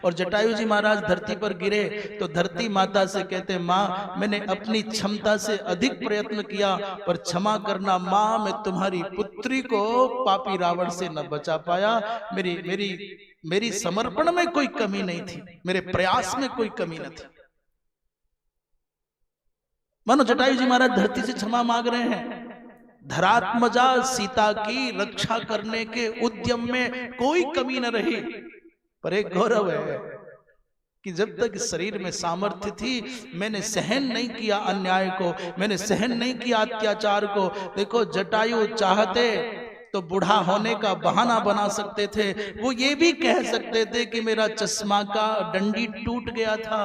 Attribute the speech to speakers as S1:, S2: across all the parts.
S1: और जटायु जी महाराज धरती पर गिरे तो धरती माता से कहते, माँ मैंने अपनी क्षमता से अधिक प्रयत्न किया, पर क्षमा करना माँ, मैं तुम्हारी पुत्री को पापी रावण से न बचा पाया। मेरी मेरी मेरी समर्पण में कोई कमी नहीं थी, मेरे प्रयास में कोई कमी न थी। मानो जटायु जी महाराज धरती से क्षमा मांग रहे हैं। धरात्मजा सीता की रक्षा करने के उद्यम में कोई कमी न रही, पर एक गौरव है कि जब तक शरीर में सामर्थ्य थी मैंने सहन नहीं किया अन्याय को, मैंने सहन नहीं किया अत्याचार को। देखो जटायु चाहते तो बूढ़ा होने का बहाना बना सकते थे, वो ये भी कह सकते थे कि मेरा चश्मा का डंडी टूट गया था,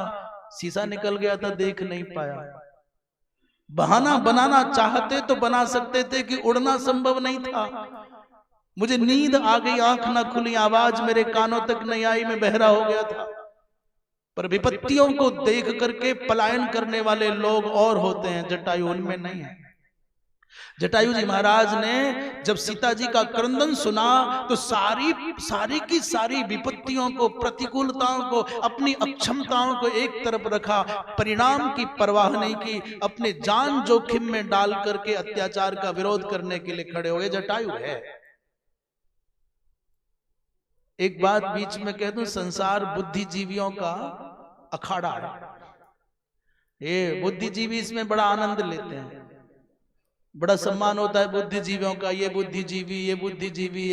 S1: शीशा निकल गया था, देख नहीं पाया। बहाना बनाना चाहते तो बना सकते थे कि उड़ना संभव नहीं था, मुझे नींद आ गई, आंख ना खुली, आवाज मेरे कानों तक नहीं आई, मैं बहरा हो गया था। पर विपत्तियों को देख करके पलायन करने वाले लोग और होते हैं, जटायु उनमें नहीं है। जटायु जी महाराज ने जब सीता जी का क्रंदन सुना तो सारी की सारी विपत्तियों को, प्रतिकूलताओं को, अपनी अक्षमताओं को एक तरफ रखा, परिणाम की परवाह नहीं की, अपने जान जोखिम में डाल करके अत्याचार का विरोध करने के लिए खड़े हो गए। जटायु है। एक बात बीच में कह दूं, संसार बुद्धिजीवियों का अखाड़ा है। ये बुद्धिजीवी इसमें बड़ा आनंद लेते हैं, बड़ा सम्मान होता है बुद्धिजीवियों का, ये बुद्धिजीवी, ये बुद्धिजीवी।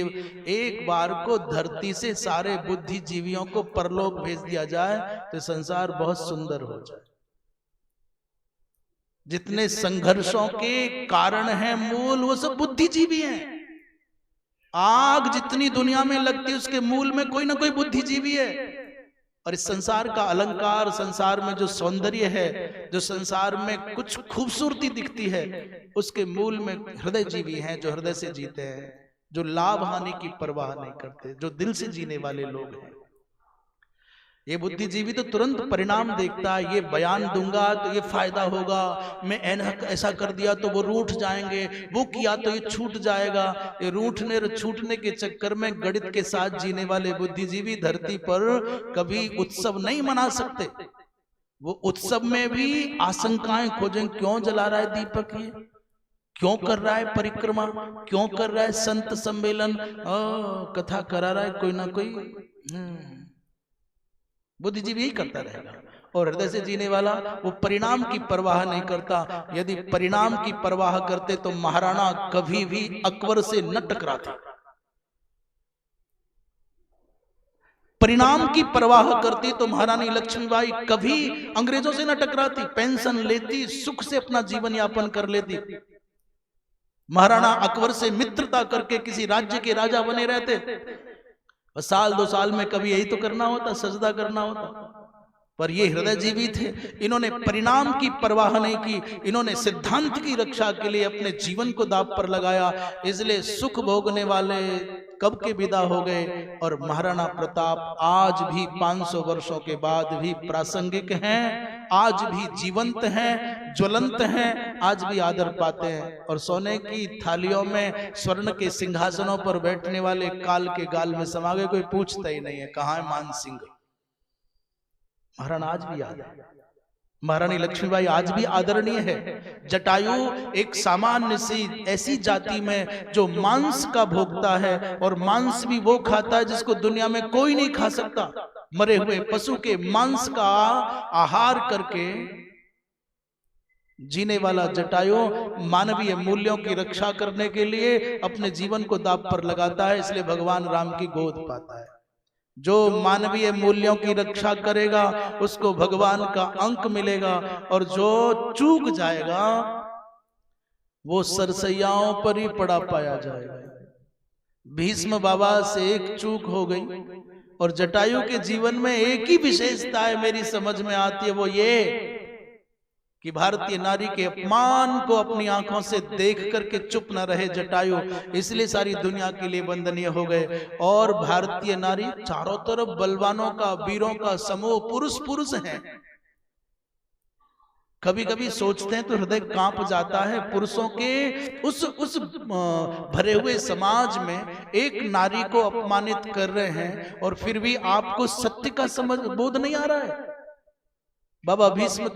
S1: एक बार को धरती से सारे बुद्धिजीवियों को परलोक भेज दिया जाए तो संसार बहुत सुंदर हो जाए। जितने संघर्षों के कारण हैं मूल, वो सब बुद्धिजीवी हैं। आग जितनी दुनिया में लगती है उसके मूल में कोई ना कोई बुद्धिजीवी है। और इस संसार का अलंकार, संसार में जो सौंदर्य है, जो संसार में कुछ खूबसूरती दिखती है, उसके मूल में हृदय जीवी हैं, जो हृदय से जीते हैं, जो लाभ हानि की परवाह नहीं करते, जो दिल से जीने वाले लोग हैं। ये बुद्धिजीवी तो तुरंत परिणाम देखता है, ये बयान दूंगा तो ये फायदा होगा, मैं ऐसा कर दिया तो वो रूठ जाएंगे, वो किया तो ये छूट जाएगा। ये रूठने और छूटने के चक्कर में गणित के साथ जीने वाले बुद्धिजीवी धरती पर कभी उत्सव नहीं मना सकते। वो उत्सव में भी आशंकाएं खोजें, क्यों जला रहा है दीपक, ये क्यों कर रहा है परिक्रमा, क्यों कर रहा है संत सम्मेलन, कथा करा रहा है कोई ना कोई। बुद्धिजीवी यही करता रहेगा। और हृदय से जीने वाला वो परिणाम की परवाह नहीं करता। यदि परिणाम की परवाह करते तो महाराणा कभी भी अकबर से न टकराते। परिणाम की परवाह करती तो महारानी लक्ष्मीबाई कभी अंग्रेजों से न टकराती, पेंशन लेती, सुख से अपना जीवन यापन कर लेती। महाराणा अकबर से मित्रता करके किसी राज्य के राजा बने रहते। साल 2 साल में कभी यही तो करना होता, सजदा करना होता। पर ये हृदयजीवी थे, इन्होंने परिणाम की परवाह नहीं की, इन्होंने सिद्धांत की रक्षा के लिए अपने जीवन को दांव पर लगाया। इसलिए सुख भोगने वाले कब के विदा हो गए। और महाराणा प्रताप आज भी 500 वर्षों के बाद भी प्रासंगिक हैं, आज भी जीवंत हैं, ज्वलंत हैं, आज भी आदर पाते हैं। और सोने की थालियों में स्वर्ण के सिंहासनों पर बैठने वाले काल के गाल में समा गए, कोई पूछता ही नहीं है कहाँ है मान सिंह। महाराणा आज भी याद है, महारानी लक्ष्मीबाई आज भी आदरणीय है। जटायु एक सामान्य सी ऐसी जाति में जो मांस का भोगता है, और मांस भी वो खाता है जिसको दुनिया में कोई नहीं खा सकता। मरे हुए पशु के मांस का आहार करके जीने वाला जटायु मानवीय मूल्यों की रक्षा करने के लिए अपने जीवन को दांव पर लगाता है। इसलिए भगवान राम की गोद पाता है। जो मानवीय मूल्यों की रक्षा करेगा उसको भगवान का अंक मिलेगा, और जो चूक जाएगा वो सरसैयाओं पर ही पड़ा पाया जाएगा। भीष्म बाबा से एक चूक हो गई, और जटायु के जीवन में एक ही विशेषता है मेरी समझ में आती है, वो ये कि भारतीय नारी के अपमान को अपनी आंखों से देख करके चुप न रहे जटायु, इसलिए सारी दुनिया के लिए वंदनीय हो गए। और भारतीय नारी चारों तरफ बलवानों का, वीरों का समूह, पुरुष पुरुष हैं। कभी कभी सोचते हैं तो हृदय कांप जाता है। पुरुषों के उस भरे हुए समाज में एक नारी को अपमानित कर रहे हैं और फिर भी आपको सत्य का समझ बोध नहीं आ रहा है। बाबा भीष्म